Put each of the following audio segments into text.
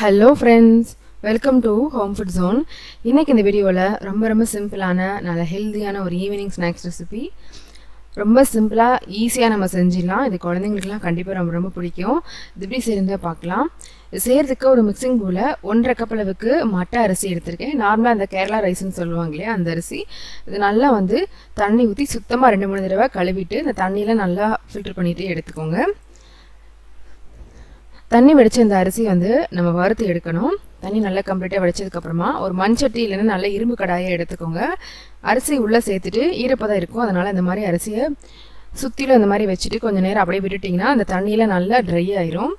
Hello friends, welcome to home food zone. இன்றைக்கி இந்த வீடியோவில் ரொம்ப சிம்பிளான நல்ல ஹெல்த்தியான ஒரு ஈவினிங் ஸ்நாக்ஸ் ரெசிபி ரொம்ப சிம்பிளாக ஈஸியாக நம்ம செஞ்சிடலாம். இது குழந்தைங்களுக்குலாம் கண்டிப்பாக ரொம்ப பிடிக்கும். இது எப்படி செய்யறதை பார்க்கலாம். இது செய்கிறதுக்கு ஒரு மிக்சிங் பவுலில் 1.5 கப் அளவுக்கு மட்டை அரிசி எடுத்திருக்கேன். நார்மலாக அந்த கேரளா ரைஸ்ன்னு சொல்லுவாங்க இல்லையா, அந்த அரிசி. இது நல்லா தண்ணி ஊற்றி சுத்தமாக 2-3 தடவை கழுவிட்டு இந்த தண்ணியில் நல்லா ஃபில்டர் பண்ணிவிட்டு எடுத்துக்கோங்க. தண்ணி வடித்த இந்த அரிசி நம்ம வறுத்து எடுக்கணும். தண்ணி நல்லா கம்ப்ளீட்டாக வடித்ததுக்கப்புறமா ஒரு மண்சட்டி இல்லைன்னா நல்ல இரும்பு கடாயை எடுத்துக்கோங்க. அரிசி உள்ளே சேர்த்துட்டு ஈரப்பதம் இருக்கும், அதனால் இந்த மாதிரி அரிசியை சுற்றிலும் இந்த மாதிரி வச்சுட்டு கொஞ்சம் நேரம் அப்படியே விட்டுட்டிங்கன்னா அந்த தண்ணியில் நல்லா ட்ரை ஆயிரும்.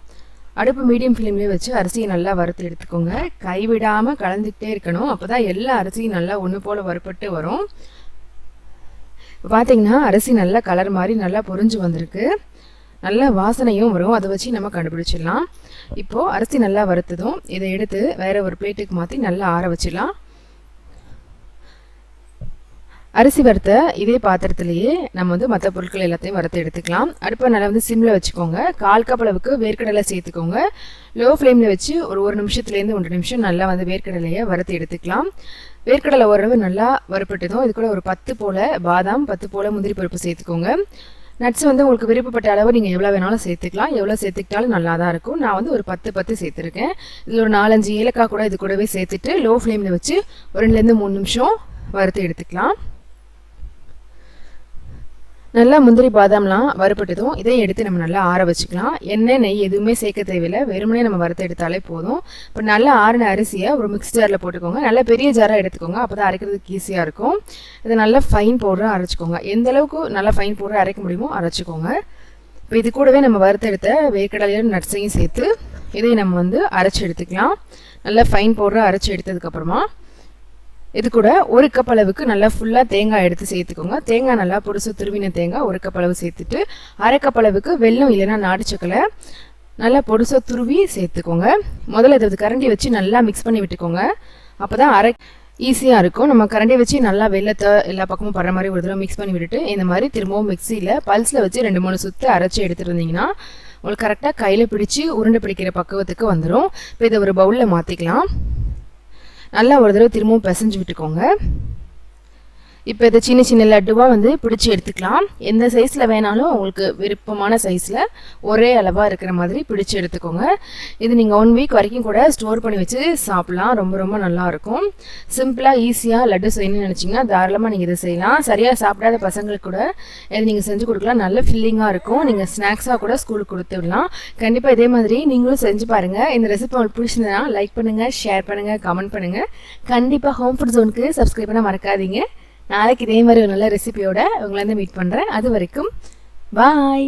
அடுப்பு மீடியம் ஃப்ளேம்லேயே வச்சு அரிசியை நல்லா வறுத்து எடுத்துக்கோங்க. கைவிடாமல் கலந்துக்கிட்டே இருக்கணும், அப்போ தான் எல்லா அரிசியும் நல்லா ஒன்று போல் வறுப்பட்டு வரும். இப்போ பார்த்தீங்கன்னா அரிசி நல்லா கலர் மாதிரி நல்லா பொரிஞ்சு வந்திருக்கு. நல்ல வாசனையும் வரும், அதை வச்சு நம்ம கண்டுபிடிச்சிடலாம். இப்போது அரிசி நல்லா வறுத்ததும் இதை எடுத்து வேறு ஒரு பிளேட்டுக்கு மாற்றி நல்லா ஆற வச்சிடலாம். அரிசி வறுத்த இதே பாத்திரத்திலேயே நம்ம மற்ற பொருட்கள் எல்லாத்தையும் வறுத்து எடுத்துக்கலாம். அடுப்பை நல்லா சிம்மில் வச்சுக்கோங்க. 1/4 கப் அளவுக்கு வேர்க்கடலை சேர்த்துக்கோங்க. லோ ஃப்ளேமில் வச்சு ஒரு 1 நிமிஷத்துலேருந்து 1 நிமிஷம் நல்லா வேர்க்கடலையை வறுத்து எடுத்துக்கலாம். வேர்க்கடலை ஓரளவு நல்லா வறுப்பட்டதும் இது கூட ஒரு 10 போல் பாதாம், 10 போல் முந்திரி பருப்பு சேர்த்துக்கோங்க. நட்ஸ் உங்களுக்கு விருப்பப்பட்ட அளவு நீங்கள் எவ்வளோ வேணாலும் சேர்த்துக்கலாம். எவ்வளோ சேர்த்துக்கிட்டாலும் நல்லா தான் இருக்கும். நான் ஒரு 10 சேர்த்துருக்கேன். இதில் ஒரு 4-5 ஏலக்காய் கூட இது கூடவே சேர்த்துட்டு லோ ஃப்ளேமில் வச்சு 2-3 நிமிஷம் வறுத்து எடுத்துக்கலாம். நல்லா முந்திரி பாதாம்லாம் வறுப்பட்டதும் இதையும் எடுத்து நம்ம நல்லா ஆற வச்சுக்கலாம். எண்ணெய் நெய் எதுவுமே சேர்க்க தேவையில்லை, வெறுமனே நம்ம வறுத்து எடுத்தாலே போதும். இப்போ நல்லா ஆறின அரிசியை ஒரு மிக்ஸ் ஜாரில் போட்டுக்கோங்க. நல்லா பெரிய ஜாராக எடுத்துக்கோங்க, அப்போ தான் அரைக்கிறதுக்கு ஈஸியாக இருக்கும். இதை நல்லா ஃபைன் பவுடராக அரைச்சிக்கோங்க. எந்த அளவுக்கு நல்லா ஃபைன் பவுடராக அரைக்க முடியுமோ அரைச்சிக்கோங்க. இப்போ இது கூடவே நம்ம வறுத்தெடுத்த வேர்க்கடலையும் நட்ஸையும் சேர்த்து இதை நம்ம அரைச்சி எடுத்துக்கலாம். நல்லா ஃபைன் பவுடராக அரைச்சி எடுத்ததுக்கப்புறமா இது கூட 1 கப் அளவுக்கு நல்லா ஃபுல்லாக தேங்காய் எடுத்து சேர்த்துக்கோங்க. தேங்காய் நல்லா பொடிசு துருவின தேங்காய் 1 கப் அளவு சேர்த்துட்டு 1/2 கப் அளவுக்கு வெல்லம் இல்லைன்னா நாட்டு சக்கரை நல்லா பொடிசு துருவி சேர்த்துக்கோங்க. முதல்ல இதை கரண்டி வச்சு நல்லா மிக்ஸ் பண்ணி விட்டுக்கோங்க, அப்போ தான் ஈஸியாக இருக்கும். நம்ம கரண்டி வச்சு நல்லா வெள்ளத்தை எல்லா பக்கமும் படுற மாதிரி ஒரு தடவை மிக்ஸ் பண்ணி விட்டுட்டு இந்த மாதிரி திரும்பவும் மிக்சியில் பல்ஸில் வச்சு 2-3 சுற்று அரைச்சி எடுத்துருந்தீங்கன்னா உங்களுக்கு கரெக்டாக கையில் பிடிச்சி உருண்டை பிடிக்கிற பக்குவத்துக்கு வந்துடும். இப்போ இதை ஒரு பவுலில் மாற்றிக்கலாம். நல்லா ஒரு தடவை திரும்பவும் பிசைஞ்சு விட்டுக்கோங்க. இப்போ இதை சின்ன லட்டுவாக பிடிச்சி எடுத்துக்கலாம். எந்த சைஸில் வேணாலும் உங்களுக்கு விருப்பமான சைஸில் ஒரே அளவாக இருக்கிற மாதிரி பிடிச்சி எடுத்துக்கோங்க. இது நீங்கள் 1 வீக் வரைக்கும் கூட ஸ்டோர் பண்ணி வச்சு சாப்பிட்லாம். ரொம்ப நல்லாயிருக்கும். சிம்பிளாக ஈஸியாக லட்டு செய்யணும்னு நினச்சிங்கன்னா தாராளமாக நீங்கள் இதை செய்யலாம். சரியாக சாப்பிடாத பசங்களுக்கு கூட இதை நீங்கள் செஞ்சு கொடுக்கலாம். நல்ல ஃபில்லிங்காக இருக்கும். நீங்கள் ஸ்நாக்ஸாக கூட ஸ்கூலுக்கு கொடுத்து விடலாம். கண்டிப்பாக இதே மாதிரி நீங்களும் செஞ்சு பாருங்கள். இந்த ரெசிபி உங்களுக்கு பிடிச்சிருந்தா லைக் பண்ணுங்கள், ஷேர் பண்ணுங்கள், கமெண்ட் பண்ணுங்கள். கண்டிப்பாக ஹோம் ஃபுட் ஜோனுக்கு சப்ஸ்கிரைப் பண்ண மறக்காதீங்க. நாளைக்கு இதே மாதிரி ஒரு நல்ல ரெசிபியோட உங்களை மீட் பண்ணுறேன். அது வரைக்கும் பாய்.